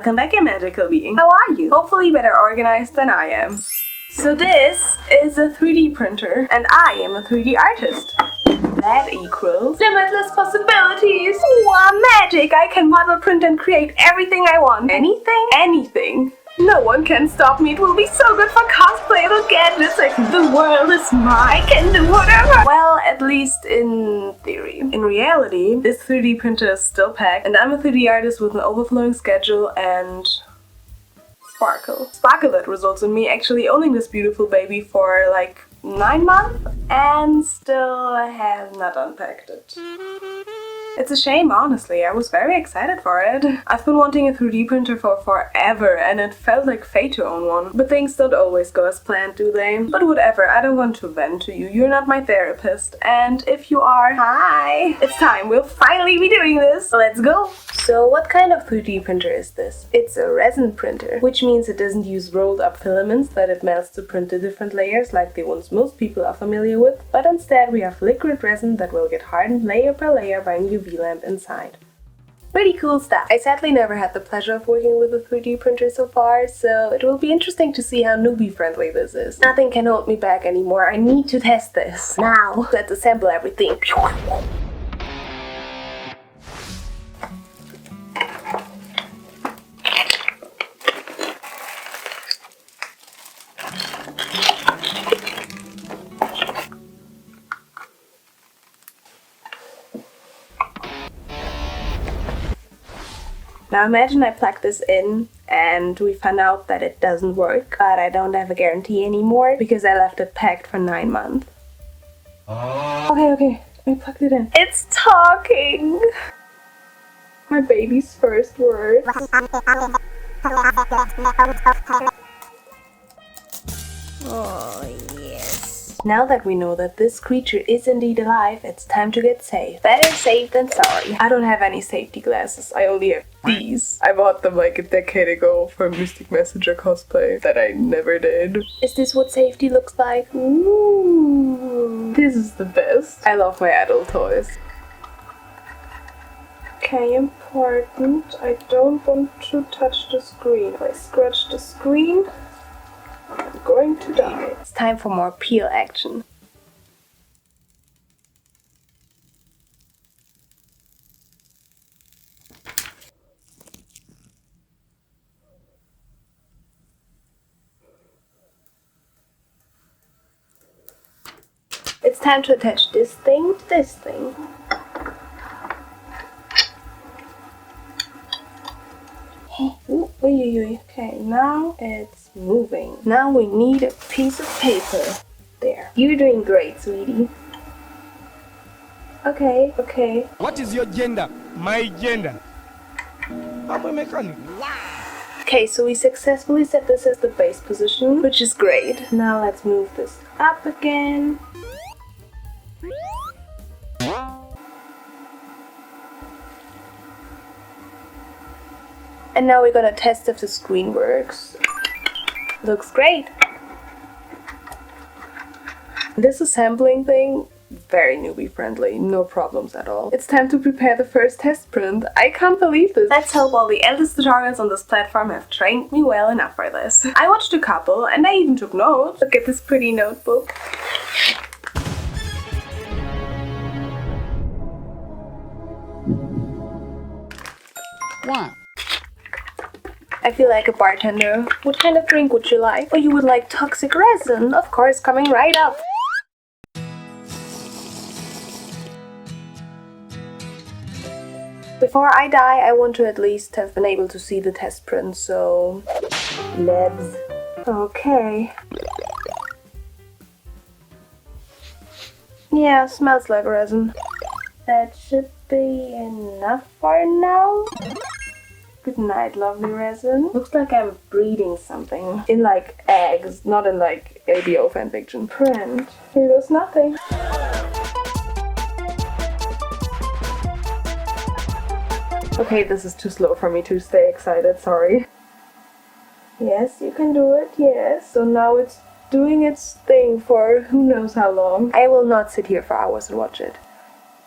Welcome back, you magical being. How are you? Hopefully better organized than I am. So this is a 3D printer, and I am a 3D artist. That equals limitless possibilities. Wow, magic! I can model, print, and create everything I want. Anything? Anything. No one can stop me. It will be so good for cosplay. Look at this. Like, the world is mine. I can do whatever. Well, at least in theory. In reality, this 3D printer is still packed, and I'm a 3D artist with an overflowing schedule and sparkle. Sparkle that results in me actually owning this beautiful baby for like 9 months and still have not unpacked it. It's a shame, honestly. I was very excited for it. I've been wanting a 3D printer for forever and it felt like fate to own one. But things don't always go as planned, do they? But whatever, I don't want to vent to you. You're not my therapist. And if you are, hi! It's time, we'll finally be doing this! Let's go! So what kind of 3D printer is this? It's a resin printer, which means it doesn't use rolled up filaments that it melts to print the different layers like the ones most people are familiar with, but instead we have liquid resin that will get hardened layer by layer by a UV lamp inside. Pretty cool stuff. I sadly never had the pleasure of working with a 3D printer so far, so it will be interesting to see how newbie friendly this is. Nothing can hold me back anymore. I need to test this. Now, let's assemble everything. Now imagine I plug this in and we find out that it doesn't work, but I don't have a guarantee anymore because I left it packed for 9 months. Okay, I plugged it in. It's talking! My baby's first word. Oh, yes. Now that we know that this creature is indeed alive, it's time to get safe. Better safe than sorry. I don't have any safety glasses, I only have these. I bought them like a decade ago for Mystic Messenger cosplay that I never did. Is this what safety looks like? Ooh, this is the best. I love my adult toys. Okay, important. I don't want to touch the screen. If I scratch the screen, I'm going to die. It's time for more peel action. It's time to attach this thing to this thing. Ooh, okay, now it's moving. Now we need a piece of paper. There. You're doing great, sweetie. Okay. What is your gender? My gender. I'm a mechanic. Okay, so we successfully set this as the base position, which is great. Now let's move this up again. And now we're gonna test if the screen works. Looks great. This assembling thing, very newbie friendly, no problems at all. It's time to prepare the first test print. I can't believe this. Let's hope all the endless tutorials on this platform have trained me well enough for this. I watched a couple and I even took notes. Look at this pretty notebook. Wow. I feel like a bartender. What kind of drink would you like? Oh, you would like toxic resin? Of course, coming right up. Before I die, I want to at least have been able to see the test print, so let's... Okay. Yeah, smells like resin. That should be enough for now. Good night, lovely resin. Looks like I'm breeding something. In like eggs, not in like ABO fanfiction. Print. Here goes nothing. Okay, this is too slow for me to stay excited, sorry. Yes, you can do it, yes. So now it's doing its thing for who knows how long. I will not sit here for hours and watch it.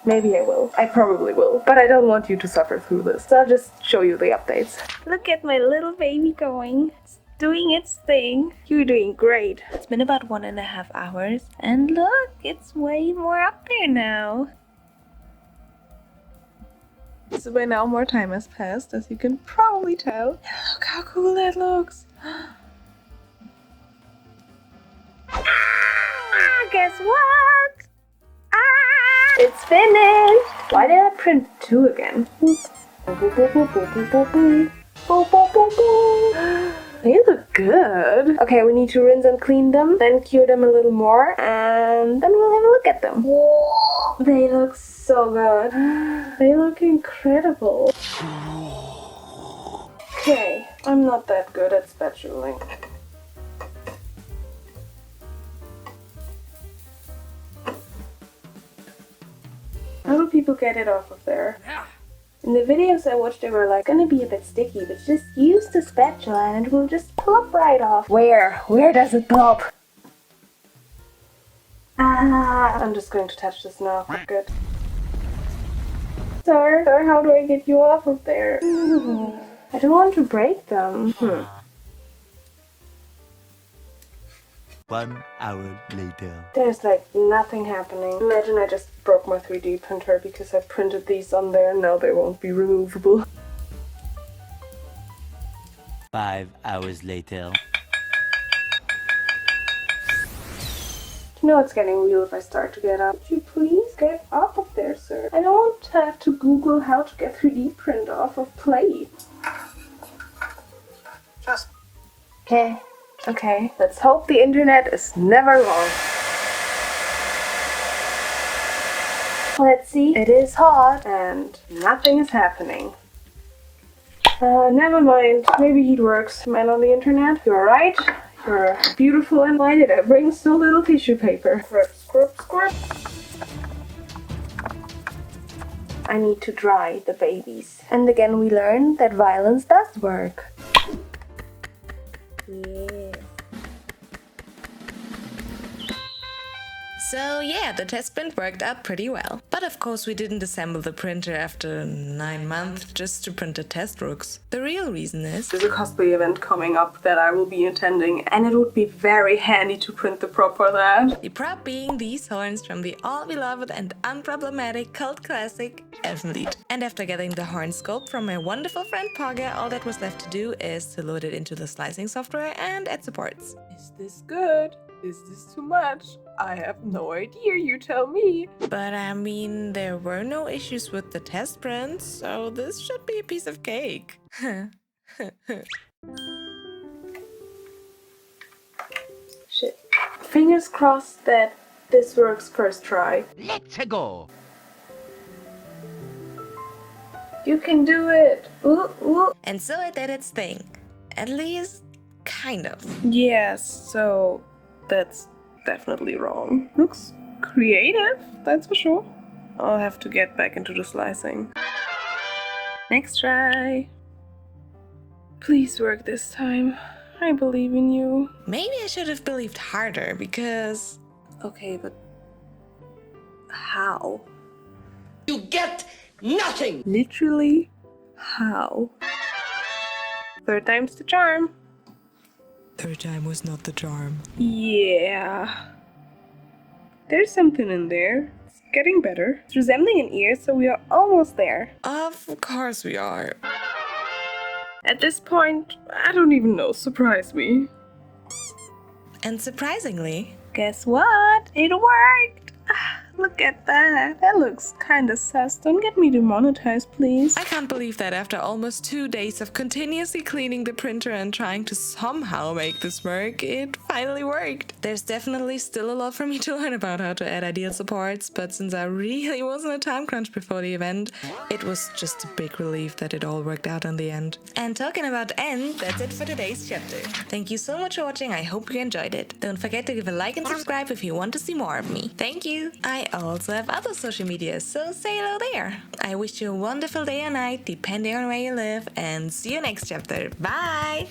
Maybe I will. I probably will. But I don't want you to suffer through this. So I'll just show you the updates. Look at my little baby going. It's doing its thing. You're doing great. It's been about 1.5 hours. And look, it's way more up there now. So by now more time has passed, as you can probably tell. Look how cool that looks. Guess what? It's finished! Why did I print 2 again? They look good. Okay, we need to rinse and clean them, then cure them a little more, and then we'll have a look at them. Whoa, they look so good. They look incredible. Okay, I'm not that good at spatulaing. How do people get it off of there? In the videos I watched, they were like, gonna be a bit sticky, but just use the spatula and it will just plop right off. Where? Where does it plop? I'm just going to touch this now. Good. Sir, how do I get you off of there? I don't want to break them. 1 hour later. There's like nothing happening. Imagine I just broke my 3D printer because I printed these on there. Now they won't be removable. 5 hours later. You know it's getting real if I start to get up. Would you please get off of there, sir? I don't want to have to Google how to get 3D print off of plate. Okay, let's hope the internet is never wrong. Let's see, it is hot and nothing is happening. Never mind, maybe it works. Man on the internet, you're right. You're beautiful, and why did I bring so little tissue paper? Scrip. I need to dry the babies. And again we learn that violence does work. Yeah. So yeah, the test print worked out pretty well. But of course we didn't assemble the printer after 9 months just to print the test rooks. The real reason is There's a cosplay event coming up that I will be attending, and it would be very handy to print the prop for that. the prop being these horns from the all-beloved and unproblematic cult classic Elfenlied. And after getting the horn sculpt from my wonderful friend Paga, all that was left to do is to load it into the slicing software and add supports. Is this good? Is this too much? I have no idea, you tell me. But I mean, there were no issues with the test prints, so this should be a piece of cake. Shit. Fingers crossed that this works first try. Let's go. You can do it. Ooh. And so it did its thing. At least, kind of. Yes, so that's definitely wrong. Looks creative, that's for sure. I'll have to get back into the slicing. Next try. Please work this time. I believe in you. Maybe I should have believed harder, because... Okay, but how? You get nothing! Literally, how? 3rd time's the charm. 3rd time was not the charm. Yeah. There's something in there. It's getting better. It's resembling an ear, so we are almost there. Of course we are. At this point, I don't even know. Surprise me. And surprisingly... Guess what? It worked! Look at that. That looks kinda sus. Don't get me demonetized, please. I can't believe that after almost 2 days of continuously cleaning the printer and trying to somehow make this work, it finally worked. There's definitely still a lot for me to learn about how to add ideal supports, but since I really wasn't a time crunch before the event, it was just a big relief that it all worked out in the end. And talking about end, that's it for today's chapter. Thank you so much for watching, I hope you enjoyed it. Don't forget to give a like and subscribe if you want to see more of me. Thank you! I also have other social media, so say hello there. I wish you a wonderful day or night, depending on where you live, and see you next chapter. Bye!